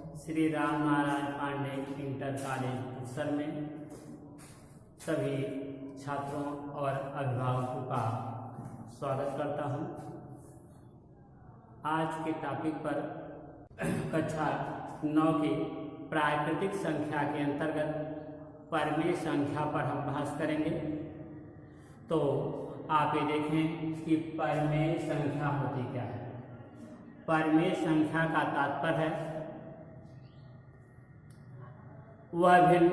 Shri Ram Narayan Pandey inter college परिसर में सभी छात्रों और अभिभावकों का स्वागत करता हूं। आज के टॉपिक पर कक्षा 9 की प्राकृतिक संख्या के अंतर्गत परिमेय संख्या पर हम बहस करेंगे। तो आप ये देखें कि परिमेय संख्या होती क्या है। परिमेय संख्या का तात्पर्य है वह भिन्न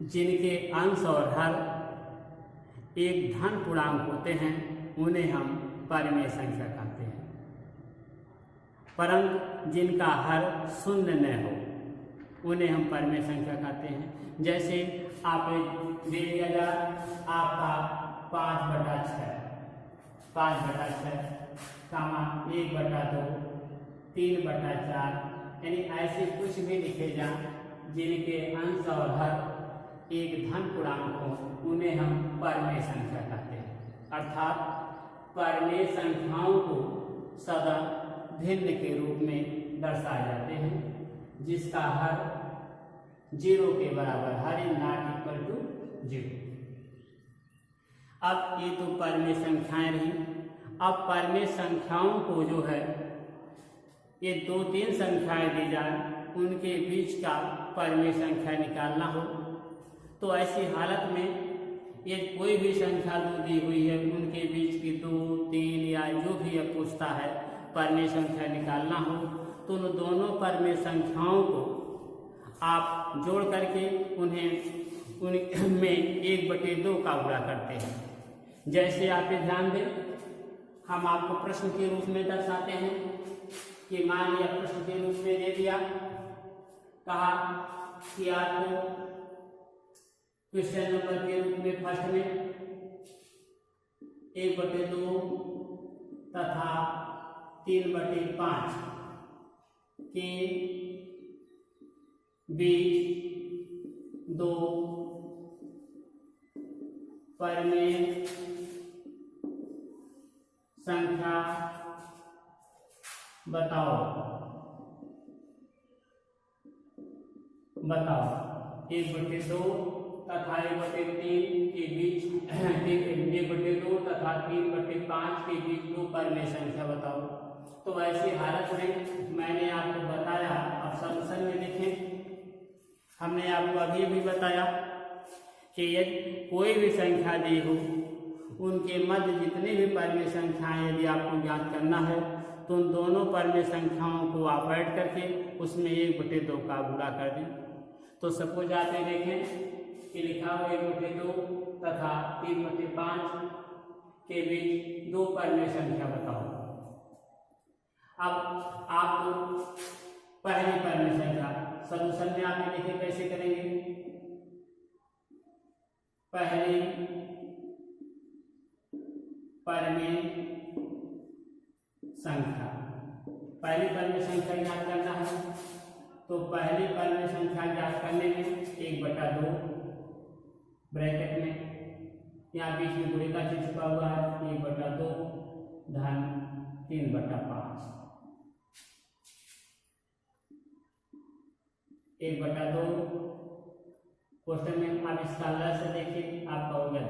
जिनके अंश और हर एक धन पूर्णांक होते हैं उन्हें हम परिमेय संख्या कहते हैं, परंतु जिनका हर शून्य न हो उन्हें हम परिमेय संख्या कहते हैं। जैसे आप दे दिया जाए आपका 5/6, 5/6 कामा 1/2, 3/4, यानी ऐसे कुछ भी लिखे जाए जिनके अंश और हर एक धन पूर्णांक हो उन्हें हम परिमेय संख्या कहते हैं। अर्थात परिमेय संख्याओं को सदा भिन्न के रूप में दर्शाए जाते हैं जिसका हर 0 के बराबर, हर इज नॉट इक्वल टू 0। अब ये तो परिमेय संख्याएं रही। अब परिमेय संख्याओं को जो है ये 2-3 संख्याएं दी जाए उनके बीच का परिमेय संख्या निकालना हो तो ऐसी हालत में ये कोई भी संख्या जो दी हुई है उनके बीच की 2, 3 या जो भी यह पूछता है परिमेय संख्या निकालना हो तो उन दोनों परिमेय संख्याओं को आप जोड़ करके उनमें 1/2 का गुणा करते हैं। जैसे आप ध्यान दें, हम आपको प्रश्न के रूप में दर्शाते हैं कि मान लिया प्रश्न के रूप में दे दिया, कहा कि आपको क्वेश्चन नंबर के रूप में फर्स्ट में 1/2 तथा 3/5 के बीच 2 परिमेय संख्या बताओ 1/2 तथा 1/3 के बीच 1/2 तथा 3/5 के बीच 2 परिमेय संख्या बताओ। तो ऐसी हालत में मैंने आपको बताया, अब सॉल्यूशन में देखें, हमने आपको अभी भी बताया कि यदि कोई भी संख्या दी हो उनके मध्य जितनी भी परिमेय संख्याएं यदि आपको ज्ञात करना है तो उन दोनों परिमेय संख्याओं को आप ऐड करके उसमें 1/2 का गुणा कर दें। तो सपोज आप ये देखें कि लिखा हुआ 1/2 तथा 3/5 के बीच 2 परिमेय संख्या बताओ। अब आप पहली परिमेय संख्या सॉल्यूशन में आप लिखे कैसे करेंगे। पहली परिमेय संख्या, पहली परिमेय संख्या ज्ञात करना है तो पहली परिमेय संख्या ज्ञात करने में 1/2 ब्रैकेट में यहाँ बीच में गुणे का चिन्ह छुपा हुआ है 1/2 धन 3/5, 1/2 क्वेश्चन में आप इसका लय से देखिए आपका हो गया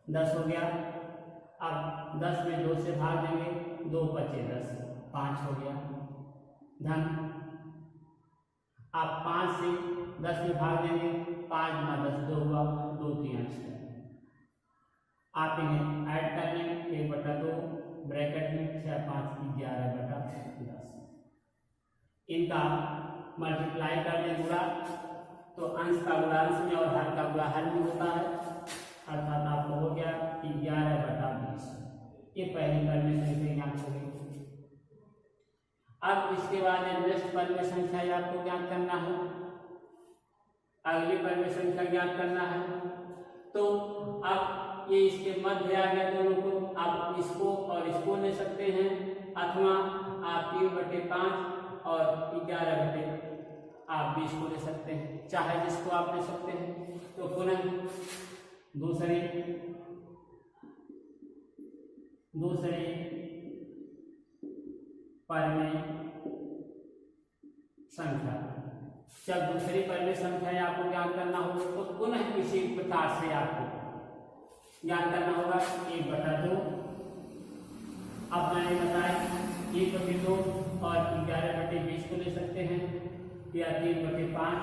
10 हो गया। अब 10 में 2 से भाग देंगे, 2 × 5 = 10, 5 हो गया धन। आप 5 से 10 में भाग देंगे, 5 × 10 2 हुआ, 2 × 3 = 6। आप इन्हें ऐड कर लें 1/2 ब्रैकेट में 6 × 5 = 11/10। इनका मल्टीप्लाई कर दें गुणा तो अंश का गुणा अंश में और हर का गुणा हर में होता है, अर्थात आपको हो गया 11/20। ये पहली परिमेय संख्या ज्ञात हो गई। अब इसके बाद नेक्स्ट परिमेय संख्या आपको ज्ञात करना है, अगली परिमेय संख्या ज्ञात करना है। तो अब ये इसके मध्य आ गया दोनों को, आप इसको और इसको ले सकते हैं अथवा आप 3/5 और 11/20 को ले सकते हैं, चाहे जिसको आप ले सकते हैं। तो पुनः दूसरे परिमेय जब दूसरी परिमेय संख्या आपको ज्ञात करना होगा तो पुनः इसी प्रकार से आपको ज्ञात करना होगा 1/2। अब मैंने बताया 1/2 और 11/20 को ले सकते हैं या 3/5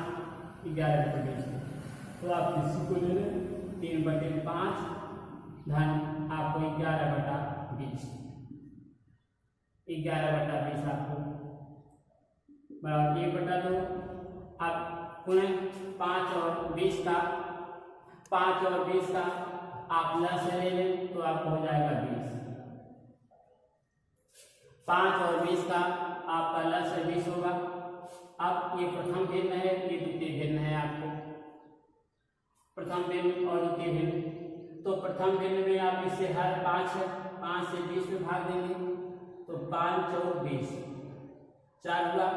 11/20। तो आप इसी को ले लें 3/5 धन आपको 11/20 11/20 आपको बराबर 1/2। अब पुनः 5 और 20 का आप लस ले लें तो आपको हो जाएगा 20। 5 और 20 का आपका लस 20 होगा। अब ये प्रथम भिन्न है, ये द्वितीय भिन्न है। आपको प्रथम भिन्न और द्वितीय भिन्न, तो प्रथम भिन्न में आप इससे हर 5 से 20 में भाग देंगे तो 5 और 20 4 हुआ।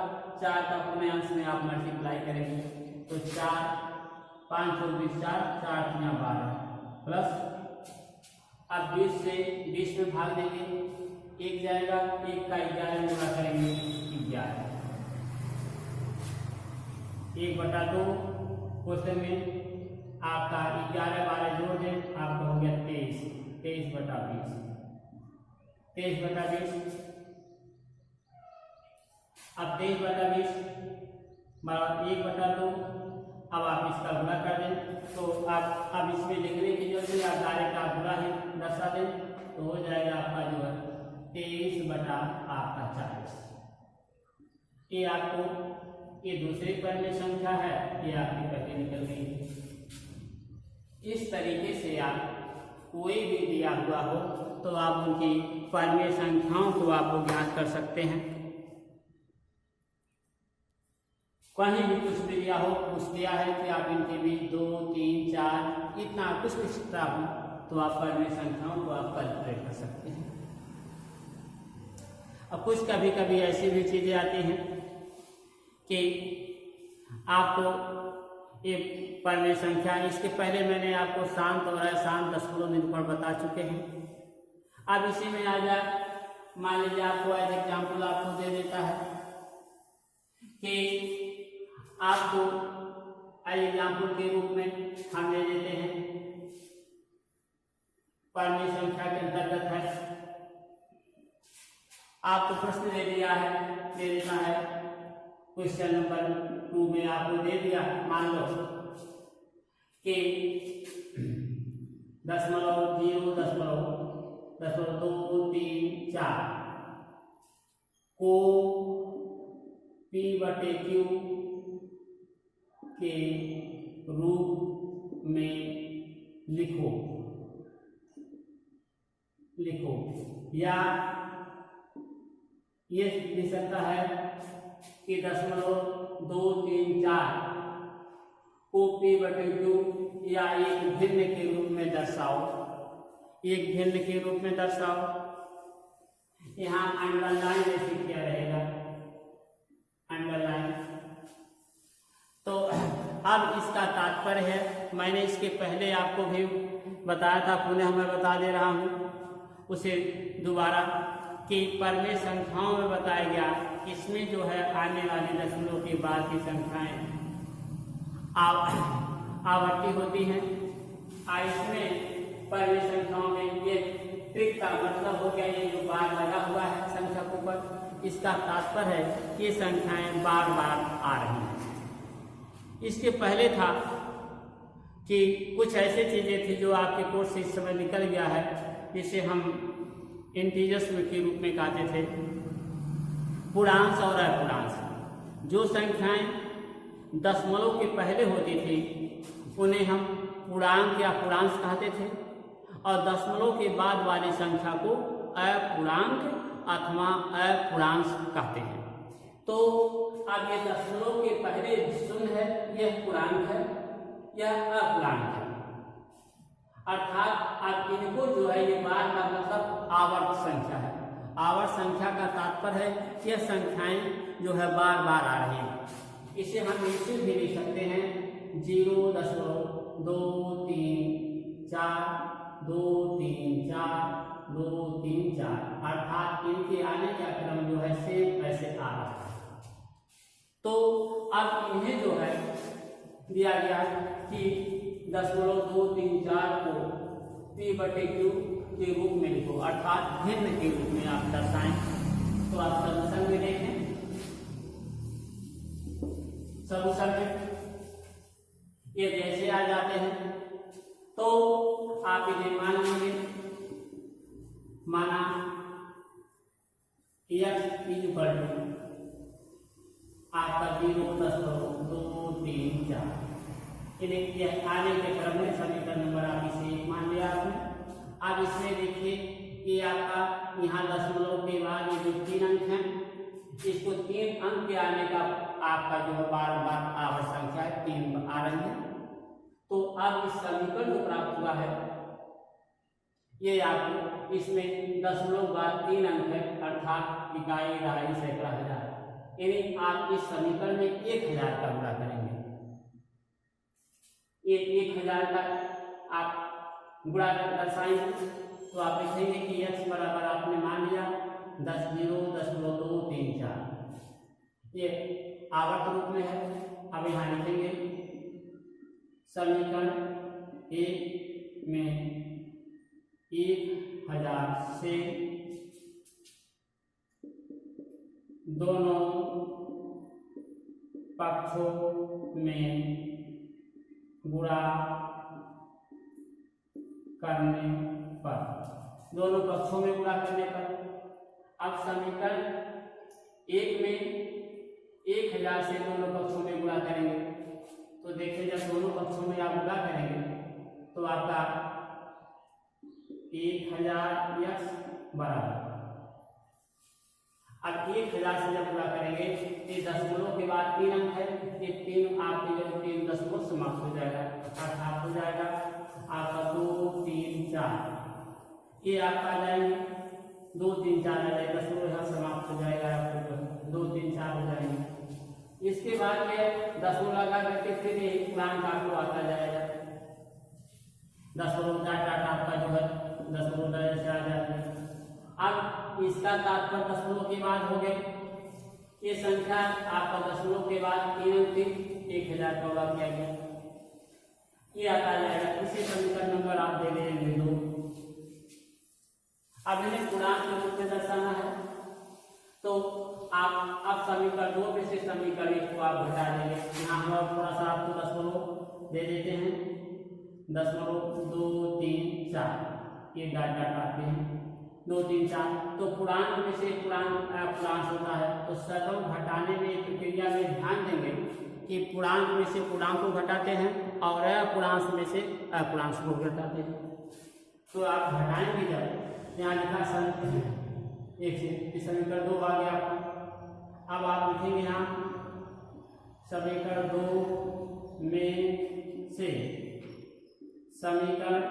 4 का पुनः अंश में आप मल्टीप्लाई करेंगे तो 4 5 और 20 4 4 12 प्लस अब 20 से 20 में भाग देंगे 1 जाएगा, 1 का 11 में गुणा करेंगे 11। 1/2 क्वेश्चन में आपका 11 12 जोड़ दें आपका हो गया 23 23/20 23/20। अब 23/20 बराबर 1/2। अब आप इसका गुणा कर दें तो आप अब इसमें लिखने की जरूरत नहीं, आप डायरेक्ट आप गुणा ही दर्शा दें तो हो जाएगा आपका जो है 23/40। ये आपको ये दूसरी परिमेय संख्या है, ये आपकी पहले निकल गई है। इस तरीके से आप कोई भी दिया हुआ हो तो आप उनकी परिमेय संख्याओं को आपको ज्ञात कर सकते हैं। कहीं भी कुछ भी दिया हो, कुछ दिया है कि आप इनके बीच 2 3 4 इतना कुछ भी छिपा हो तो आप परिमेय संख्याओं को आप कैलकुलेट कर सकते हैं। अब कुछ कभी कभी ऐसी भी चीजें आती हैं कि आपको ये परिमेय संख्या, इसके पहले मैंने आपको शांत और अशांत दशमलव निरूपण बता चुके हैं। अब इसी में आ जाए, मान लीजिए आपको एज एग्जाम्पल आपको दे देता है कि आपको एग्जाम्पल के रूप में हम ले लेते हैं परिमेय संख्या के अंतर्गत है, आपको प्रश्न दे दिया है, दे देना है क्वेश्चन नंबर 2 में आपको दे दिया, मान लो कि 0.234 को P/Q के रूप में लिखो या ये लिख सकता है कि 0.234 को P/Q या एक भिन्न के रूप में दर्शाओ, एक भिन्न के रूप में दर्शाओ। यहाँ अंडरलाइन जैसे क्या रहेगा, अंडरलाइन। तो अब इसका तात्पर्य है, मैंने इसके पहले आपको भी बताया था, पुनः मैं बता दे रहा हूँ उसे दोबारा, कि परिमेय संख्याओं में बताया गया इसमें जो है आने वाली दशमलव के बाद की संख्याएं आवर्ती होती हैं। इसमें परिमेय संख्याओं में ये ट्रिक का मतलब हो गया, ये जो बार लगा हुआ है संख्या के ऊपर, इसका तात्पर्य है कि ये संख्याएं बार बार आ रही हैं। इसके पहले था कि कुछ ऐसी चीजें थी जो आपके कोर्स से इस समय निकल गया है, जिसे हम इंटीजर्स के रूप में कहते थे, पूर्णांश और अपूर्णांश। जो संख्याएं दशमलव के पहले होती थी उन्हें हम पूर्णांक या पूर्णांश कहते थे, और दशमलव के बाद वाली संख्या को अपूर्णांक अथवा अपूर्णांश कहते हैं। तो अब ये दशमलव के पहले शून्य है, यह पूर्णांक है, यह अपूर्णांक है। अर्थात अब इनको जो है, ये बार का मतलब आवर्त संख्या है। आवर्त संख्या का तात्पर्य है कि यह संख्याएं जो है बार बार आ रही हैं। इसे हम ऐसे भी लिख सकते हैं 0.234 अर्थात इनके आने का क्रम जो है सेम ऐसे आ रहा है। तो अब इन्हें जो है दिया गया कि 0.234 को P/Q के रूप में लिखो, अर्थात भिन्न के रूप में आप दर्शाएं। तो आप सॉल्यूशन में देखें, सॉल्यूशन में ये जैसे आ जाते हैं तो आप इन्हें मान लेंगे, माना x इक्वल टू आपका 0.234, इन्हें आने के क्रम में समीकरण नंबर आप इसे 1 मान लिया आपने। अब इसमें देखिए कि आपका यहाँ दशमलव के बाद ये जो 3 अंक हैं, इसको 3 अंक के आने का आपका जो बार-बार आवर्त संख्या है 3 आ रही है। तो अब इस समीकरण को प्राप्त हुआ है, ये आपको इसमें दशमलव बाद 3 अंक है, अर्थात इकाई, दहाई, सैकड़ा, हजार, यानी आप इस समीकरण में 1000 का गुणा करेंगे। ये 1000 का आप गुणा दर्शाएंगे तो आप लिखेंगे कि x बराबर आपने मान लिया 0.234, ये आवर्त रूप में है। अब यहाँ लिखेंगे समीकरण 1 में 1000 से दोनों पक्षों में गुणा करने पर, दोनों पक्षों में गुणा करने पर, अब समीकरण 1 में 1000 से दोनों पक्षों में गुणा करेंगे तो देखिए जब दोनों पक्षों में आप गुणा करेंगे तो आपका 1000x बराबर, अब 1000 से जब गुणा करेंगे ये दशमलव के बाद 3 अंक है, ये 3 आपके जो 3 दशमलव समाप्त हो जाएगा, अर्थात हो जाएगा आपका 2 3 4, ये आपका आ जाएंगे 2 3 4 आ जाएगा, दशमलव यहाँ समाप्त हो जाएगा, आपको 2 3 4 हो जाएंगे। इसके बाद ये दशमलव लगा करके फिर ये पूर्णांक आपको आता जाएगा, दशमलव डाटा आपका जो है दशमलव से आ जाएगा। अब इसका तात्पर्य दशमलव के बाद हो गए, ये संख्या आपका दशमलव के बाद 3 अंक 1000 का गुणा किया गया, ये आता जाएगा। इसी समीकरण नंबर आप दे देंगे 2। अब इन्हें पूर्णांक के रूप में दर्शाना है तो आप अब समीकरण 2 में से समीकरण 1 को आप घटा देंगे। यहाँ हम थोड़ा सा आपको दशमलव दे देते हैं, 0.234 ये डाटा आते हैं 2 3 4, तो पूर्णांक में से पूर्णांक होता है तो सकल घटाने में प्रक्रिया में ध्यान देंगे कि पूर्णांक में से पूर्णांक को घटाते हैं और अपूर्णांक में से अपूर्णांक को घटाते हैं। तो आप घटाएंगे जब यहाँ लिखा समीकरण 1 से समीकरण 2 आ गया आपका। अब आप लिखेंगे यहाँ समीकरण 2 में से समीकरण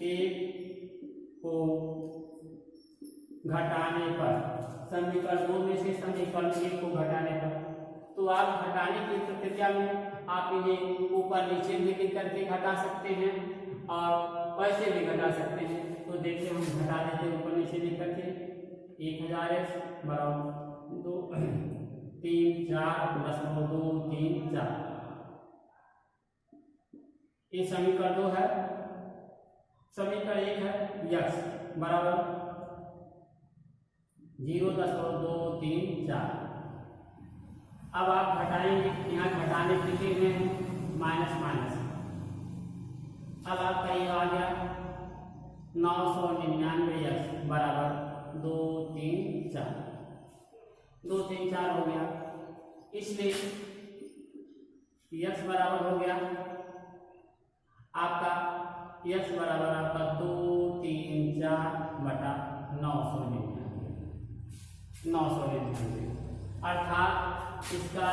1 को घटाने पर, समीकरण 2 में से समीकरण 1 को घटाने पर, तो आप घटाने की प्रक्रिया में आप इन्हें ऊपर नीचे भी लिख करके घटा सकते हैं और वैसे भी घटा सकते हैं। तो देखिए हम घटा देते हैं ऊपर नीचे लिख करके, 1000x बराबर 2 3 4 दशमलव 2 3 4, ये समीकरण 2 है। समीकरण 1 है x बराबर 0.234। अब आप घटाएंगे, यहाँ घटाने के लिए में माइनस माइनस, अब आपका ये आ गया 999x बराबर 2 3 4, 2 3 4 हो गया, इसलिए x बराबर हो गया आपका, x बराबर आपका 2 3 4 बटा 999, अर्थात इसका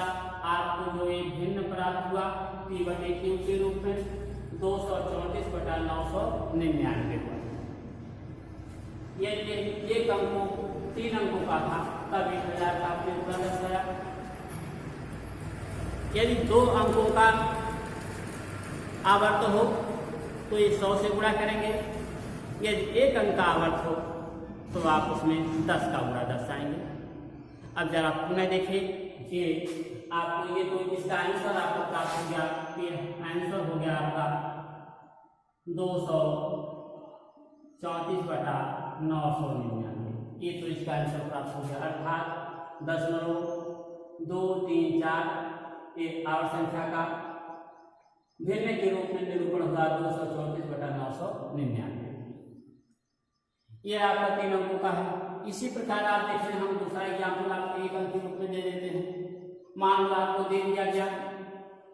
आपको जो एक भिन्न प्राप्त हुआ P/Q के रूप में 234 बटा 999 हुआ। ये एक अंकों 3 अंकों का था तब 1000 का आपने उत्तर दर्शाया। यदि 2 अंकों का आवर्त हो तो ये 100 से गुणा करेंगे, यदि 1 अंक का आवर्त हो तो आप उसमें 10 का गुणा दर्शाएंगे। अब जरा पुनः देखिए कि आपको ये तो इसका आंसर आपको प्राप्त हो गया, ये आंसर हो गया आपका 234/999। ये तो इसका आंसर प्राप्त हो गया, अर्थात 0.234 एक और संख्या का भिन्न के रूप में निरूपण हुआ 234/999। यह आपका 3 अंकों का है। इसी प्रकार आप देखिए, हम दूसरा एग्जाम्पल आपको 1 अंक के रूप में दे देते हैं। मान लो आपको दे दिया गया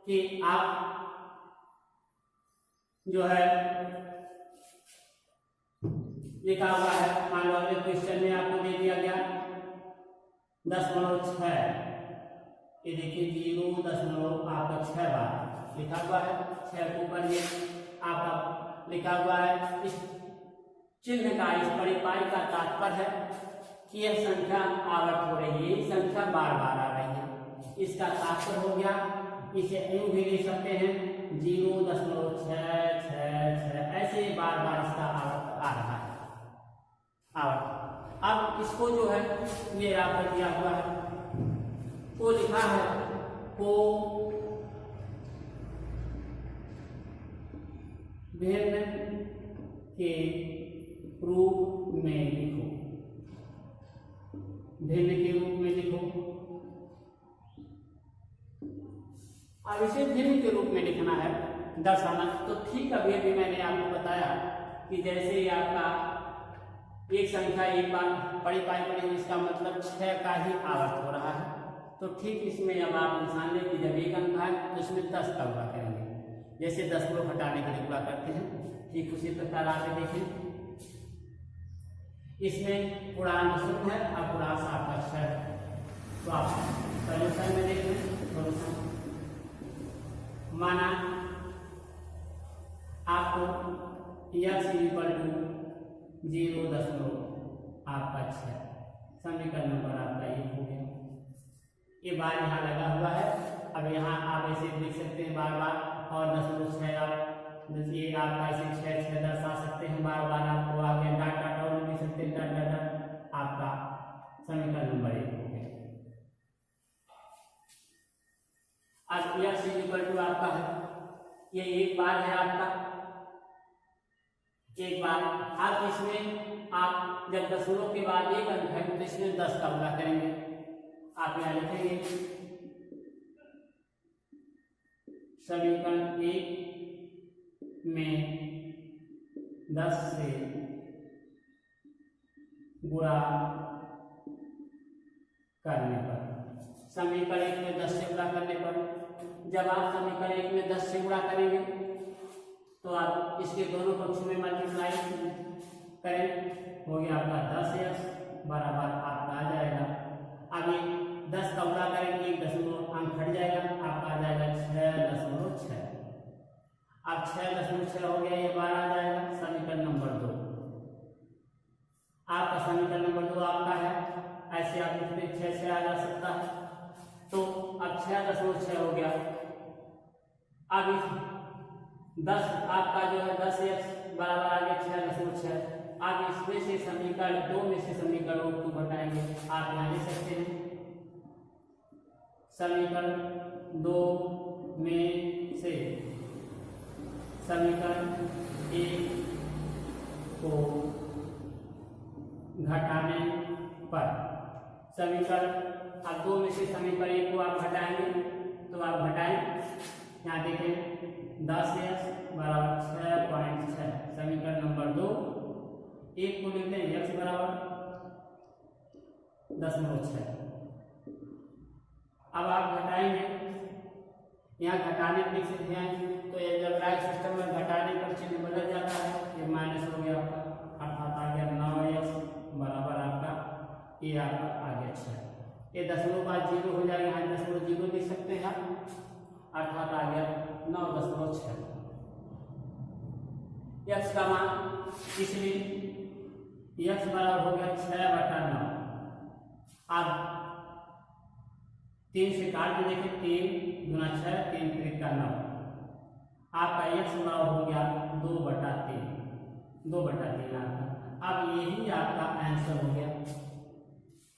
कि आप जो है लिखा हुआ है, मान लो अगले क्वेश्चन में आपको दे दिया गया 10.6, ये देखिए 0.6 बार लिखा हुआ है, 6 के ऊपर ये आपका लिखा हुआ है। इस चिन्ह का, इस परिपाई का तात्पर्य है कि यह संख्या आवर्त हो रही है, ये संख्या बार बार आ रही है, इसका तात्पर्य हो गया। इसे यूं भी लिख सकते हैं 0.666, ऐसे बार बार इसका आवर्त आ रहा है, आवर्त। अब इसको जो है ये आपका दिया हुआ है, को लिखा है, को भिन्न के रूप में लिखो, भिन्न के रूप में लिखो। अब इसे भिन्न के रूप में लिखना है, दर्शाना। तो ठीक अभी अभी मैंने आपको बताया कि जैसे ही आपका एक संख्या एक बार परिपाई पड़ी, इसका मतलब 6 का ही आवर्त हो रहा है। तो ठीक इसमें अब आप निशान लें कि जब 1 अंक है तो इसमें 10 का गुणा करेंगे, जैसे 10 को हटाने के लिए गुणा करते हैं, ठीक उसी प्रकार आगे देखें। इसमें पूर्णांक 0 है और पूर्णांक 6 है। तो आप सॉल्यूशन में देखें, सॉल्यूशन माना आपको x = 0.6, समीकरण नंबर आपका 1 हो गया। ये बार यहाँ लगा हुआ है, अब यहाँ आप ऐसे लिख सकते हैं बार बार, और 0.6 आप ये आपका ऐसे 6 दर्शा सकते हैं बार बार, आपको आगे डाट डाट और लिख सकते हैं, डाट डाट डाट, आपका समीकरण नंबर 1 हो गया। अब x = आपका है, ये एक बार है आपका, एक बार। अब इसमें आप जब दशमलव के बाद 1 अंक है तो इसमें 10 का गुणा करेंगे। आप यहाँ लिखेंगे समीकरण 1 में 10 से गुणा करने पर, समीकरण 1 में 10 से गुणा करने पर, जब आप समीकरण 1 में 10 से गुणा करेंगे तो आप इसके दोनों पक्षों में मल्टीप्लाई करें, हो गया आपका 10x बराबर आपका आ जाएगा। अब ये 10 का गुणा करेंगे, 1 दशमलव अंक हट जाएगा, आपका आ जाएगा 6.6। अब 6.6 हो गया, ये बार आ जाएगा। समीकरण नंबर 2 आपका, समीकरण नंबर 2 आपका है, ऐसे आप लिखते 6 से आ जा सकता है। तो अब 6.6 हो गया। अब 10 आपका जो है 10x बराबर आ गया 6.6। आप इसमें से समीकरण 2 में से समीकरण 2 घटाएंगे, आप यहाँ लिख सकते हैं समीकरण 2 में से समीकरण 1 को घटाने पर, समीकरण अब 2 में से समीकरण 1 को आप घटाएंगे, तो आप घटाएं, यहाँ देखें 10x बराबर 6.6, समीकरण नंबर 2। 1 को लिखते हैं x बराबर 0.6। अब आप घटाएंगे, यहाँ घटाने लिख सकते हैं, तो ये जब राइट सिस्टम में घटाने पर चिन्ह बदल जाता है, ये माइनस हो गया आपका, अर्थात आ गया 9x बराबर आपका, ये आपका आ गया 6। ये दशमलव बाद 0 हो जाएगा, यहाँ 0.0 लिख सकते हैं आप, अर्थात आ गया 9.6। x का मान, इसलिए x बराबर हो गया 6/9। अब 3 से काट के देखें, 3 गुना 6, 3 3 का 9, आपका x बराबर हो गया 2/3, 2/3 आपका। अब यही आपका आंसर हो गया।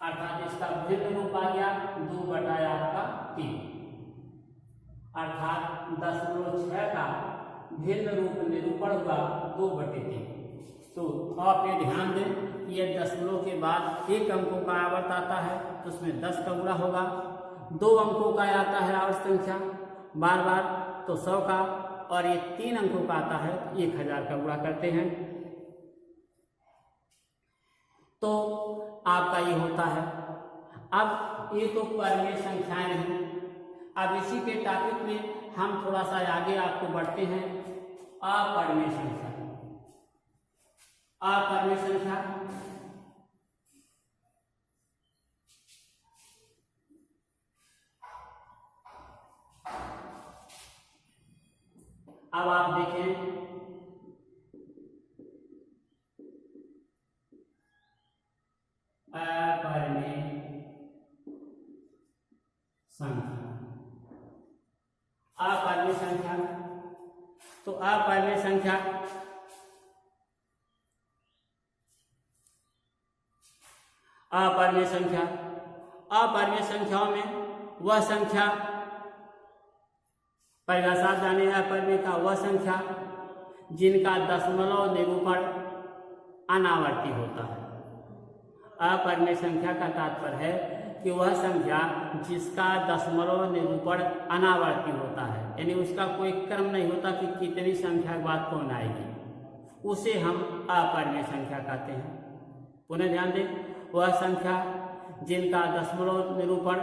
अर्थात इसका भिन्न रूप आ गया 2/3, अर्थात 10.6 का भिन्न रूप निरूपण हुआ 2/3। तो आप ये ध्यान दें कि ये दशमलव के बाद एक अंकों का आवर्त आता है तो उसमें 10 का गुणा होगा, 2 अंकों का आता है आवर्त संख्या बार बार तो 100 का, और ये 3 अंकों का आता है 1000 का गुणा करते हैं तो आपका ये होता है। अब ये तो परमेय संख्याएं रही। अब इसी के टॉपिक में हम थोड़ा सा आगे आपको बढ़ते हैं। अपरमेय संख्या, अपरमेय संख्या अब आप देखें अपरमेय संख्या, अपरमेय संख्या। तो अपरमेय संख्या अपरमेय संख्या, अपरमेय संख्याओं में वह संख्या, परिभाषा जाने अपरमेय का वह संख्या जिनका दशमलव निरूपण अनावर्ती होता है। अपरमेय संख्या का तात्पर्य है कि वह संख्या जिसका दशमलव निरूपण अनावर्ती होता है, यानी उसका कोई क्रम नहीं होता कि कितनी संख्या के बाद कौन आएगी, उसे हम अपरमेय संख्या कहते हैं। पुनः ध्यान दें, वह संख्या जिनका दशमलव निरूपण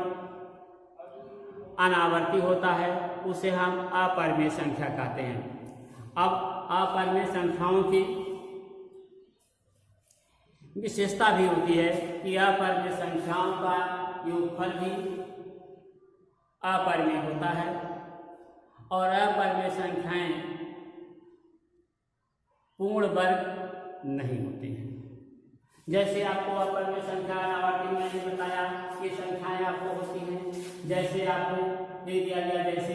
अनावर्ती होता है उसे हम अपरमेय संख्या कहते हैं। अब अपरमेय संख्याओं की विशेषता भी होती है कि अपरमेय संख्याओं का योगफल भी अपरमेय होता है और अपरमेय संख्याएं पूर्ण वर्ग नहीं होती हैं। जैसे आपको अपरमेय संख्या अनावर्ती मैंने बताया कि संख्याएं आपको होती हैं, जैसे आपको दे दिया गया जैसे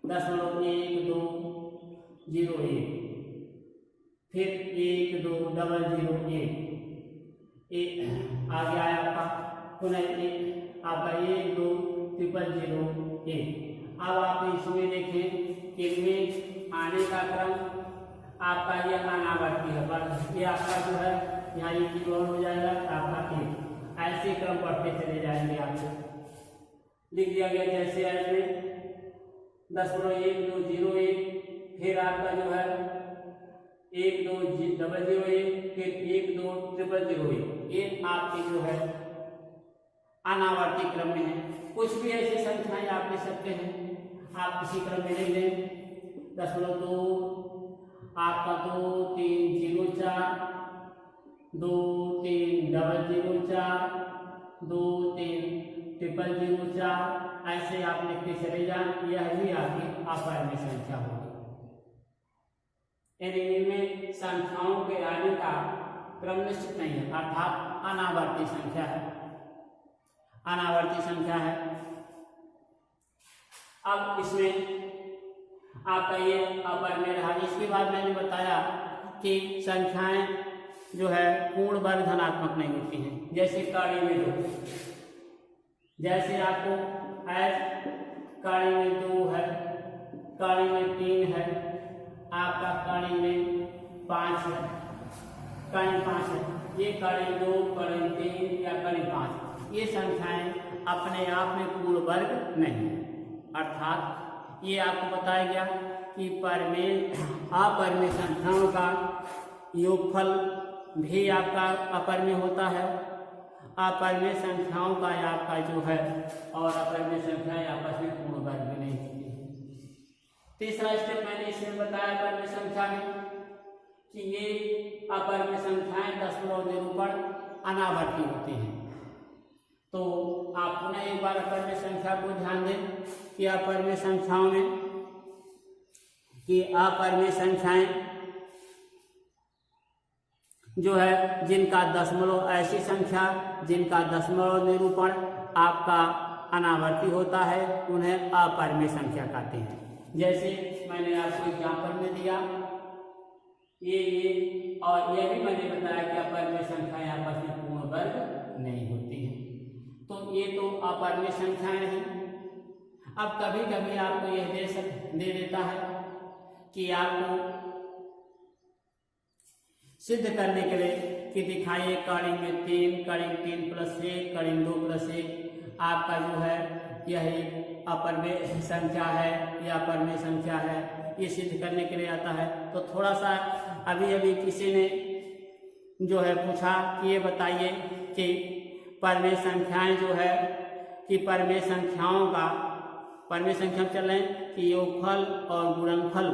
0.1201, फिर 12001 आ गया है आपका, पुनः आपका 12001। अब आप इसमें देखें कि इनमें आने का क्रम आपका ये अनावर्ती है, ये आपका जो है यहाँ ये की हो जाएगा आपका 1, ऐसे क्रम बढ़ते चले जाएंगे। आपको लिख दिया गया जैसे ऐसे 10.1201, फिर आपका जो है 12001, फिर 12001, ये आपकी जो है अनावर्ती क्रम में है। कुछ भी ऐसी संख्याएं आप ले सकते हैं, आप इसी क्रम में लिख दें 10.2 आपका 2304, 2304, 2304, ऐसे आप लिखते चले जाएं। यह भी आपकी अपरमेय संख्या होगी। इनमें संख्याओं के आने का क्रम निश्चित नहीं है, अर्थात अनावर्ती संख्या है, अनावर्ती संख्या है। अब इसमें आपका ये अपरमेय रहा। इसके बाद मैंने बताया कि संख्याएं जो है पूर्ण वर्ग धनात्मक नहीं होती हैं। जैसे कड़ी में 2, जैसे आपको कड़ी में 2 है, कड़ी में 3 है, आपका कड़ी में 5 है, कड़ी 5 है, ये कड़ी 2, कड़ी 3 या कड़ी 5, ये संख्याएं अपने आप में पूर्ण वर्ग नहीं है। अर्थात ये आपको बताया गया कि अपरमेय संख्याओं का योगफल भी आपका अपरमेय होता है, अपरमेय संख्याओं का आपका जो है और अपरमेय संख्याएं आपस में पूर्ण वर्ग में नहीं होती है। तीसरा स्टेप मैंने इसमें बताया अपरमेय संख्या में कि ये अपरमेय संख्याएं दशमलव निरूपण अनावर्ती होती हैं। तो आप पुनः एक बार अपरमेय संख्या को ध्यान दें कि अपरमेय संख्याओं में अपरमेय संख्याएं जो है जिनका दशमलव, ऐसी संख्या जिनका दशमलव निरूपण आपका अनावर्ती होता है उन्हें अपरमेय संख्या कहते हैं। जैसे मैंने आपको एग्जाम्पल में दिया ये और यह भी मैंने बताया कि अपरमेय संख्याएं आपस में पूर्ण वर्ग नहीं होती। परमेय संख्याएं नहीं। अब कभी कभी आपको यह दे देता है कि आपको सिद्ध करने के लिए कि दिखाइए कड़ी में 3 + 1 + 2 + 1 आपका जो है यह एक अपरमेय संख्या है या परमेय संख्या है, ये सिद्ध करने के लिए आता है। तो थोड़ा सा अभी किसी ने जो है पूछा कि ये बताइए कि परमेय संख्याएं जो है कि परमेय संख्या चल रहे हैं कि योगफल और गुणनफल,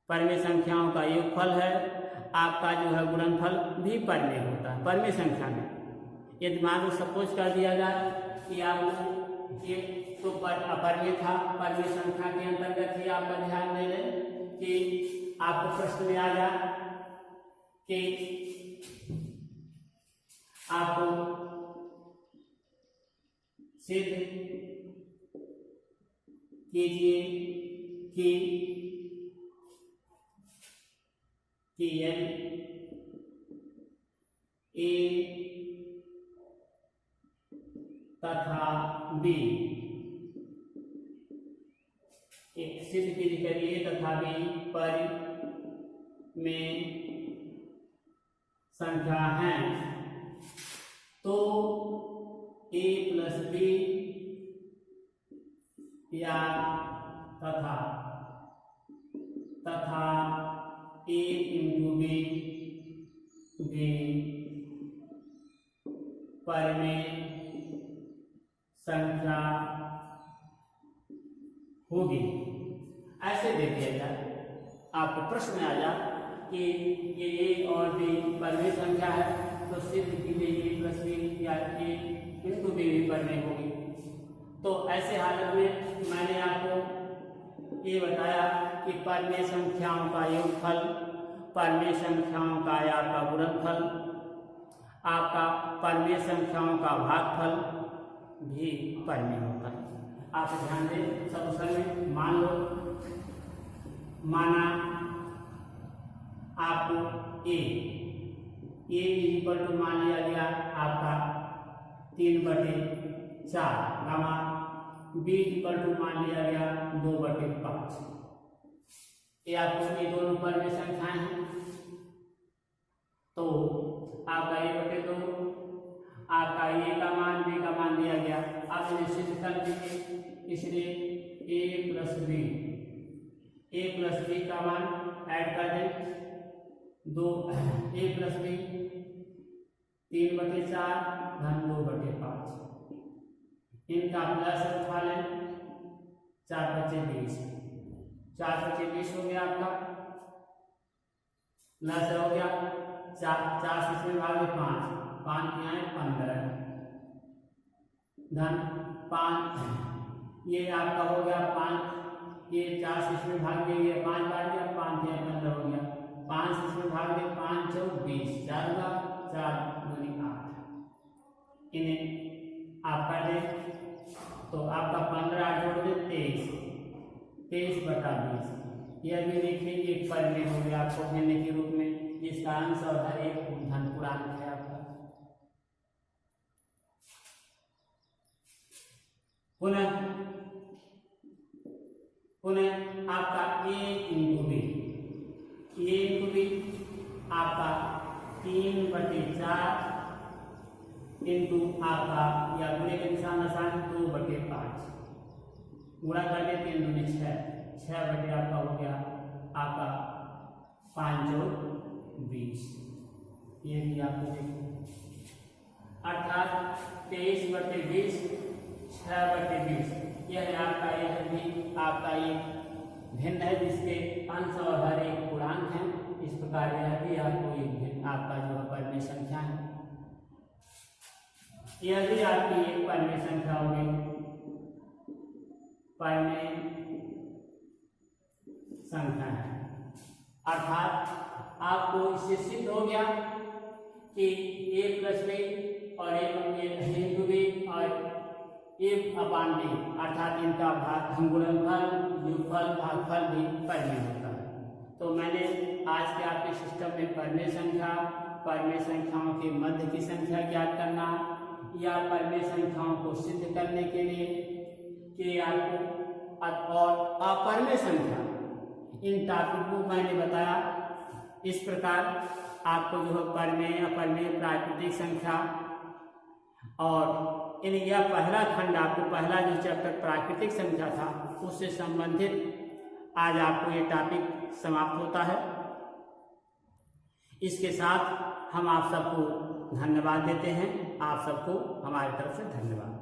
परमेय संख्याओं का योगफल है, आपका जो है गुणनफल भी परमेय होता है परमेय संख्या में। यदि मान लो सपोज कर दिया जाए कि आप ये तो अपरमेय था, परमेय संख्या के अंतर्गत ही आपका ध्यान दे दें कि आपको प्रश्न में आ जाए कि आपको सिद्ध कीजिए कि A तथा B, सिद्ध कीजिए A तथा B परमेय संख्या है। तो A + B या तथा A × B भी परमेय संख्या होगी। ऐसे दे दिया जाए, आपको प्रश्न में आ जाए कि ये A और B परमेय संख्या है, तो सिद्ध कीजिए A + B या A × B भी परमेय होगी। तो ऐसे हालत में मैंने आपको ये बताया कि परमेय संख्याओं का योगफल, परमेय संख्याओं का या आपका गुणनफल, आपका परमेय संख्याओं का भागफल भी परमेय होता है। आप ध्यान दें सॉल्यूशन में, मान लो माना आपको A = मान लिया गया आपका 3/4, गामा B = मान लिया गया 2/5। ये आपको ये दोनों परमेय संख्याएं हैं। तो आपका A/2, आपका A का मान B का मान दिया गया। आप इन्हें सिद्ध कर दीजिए, इसलिए A + B का मान ऐड कर दें 2, A + B 3/4 धन 2/5, इनका प्लस उठा लें 4×5 = 20, 4×5 हो गया आपका, प्लस हो गया 4 से भागे 5, 5 × 15 धन 5, ये आपका हो गया 5, ये 4 से भाग दिए 5 बार गया, 5 × 15 हो गया, 5 से भाग दिए 5 × 20, 4 होगा 4 × 8, इन्हें आप कर दें तो आपका 15 जोड़ दे 23/20। यह भी देखिए एक परमेय हो गया आपको भिन्न के रूप में, जिसका अंश और हर एक धन पूर्णांक है आपका। पुनः आपका A × B, आपका 3/4 इंटू आपका या गुणे के निशान 2/5, गुणा कर दे 3 दूनी 6 बटे आपका हो गया आपका 5 × 20। ये भी आपको देखो, अर्थात 23/20 6/20, यह आपका यह भी आपका ये भिन्न है जिसके अंश और हर एक पूर्णांक है। इस प्रकार यह भी आपको एक भिन्न आपका जो है परमेय संख्या है, यह भी आपकी एक परमेय संख्या होगी, परमेय संख्या है। अर्थात आपको इससे सिद्ध हो गया कि A + B और A × B और A/B, अर्थात इनका भाग गुणनफल, योगफल, भागफल भी परमेय होता है। तो मैंने आज के आपके सिस्टम में परमेय संख्या, परमेय संख्याओं के मध्य की संख्या ज्ञात करना या परमेय संख्याओं को सिद्ध करने के लिए कि आपको और अपरमेय संख्या, इन टॉपिक को मैंने बताया। इस प्रकार आपको जो है परमेय, अपरमेय, प्राकृतिक संख्या और यह पहला खंड, आपको पहला जो चैप्टर प्राकृतिक संख्या था उससे संबंधित आज आपको ये टॉपिक समाप्त होता है। इसके साथ हम आप सबको धन्यवाद देते हैं। आप सबको हमारी तरफ से धन्यवाद।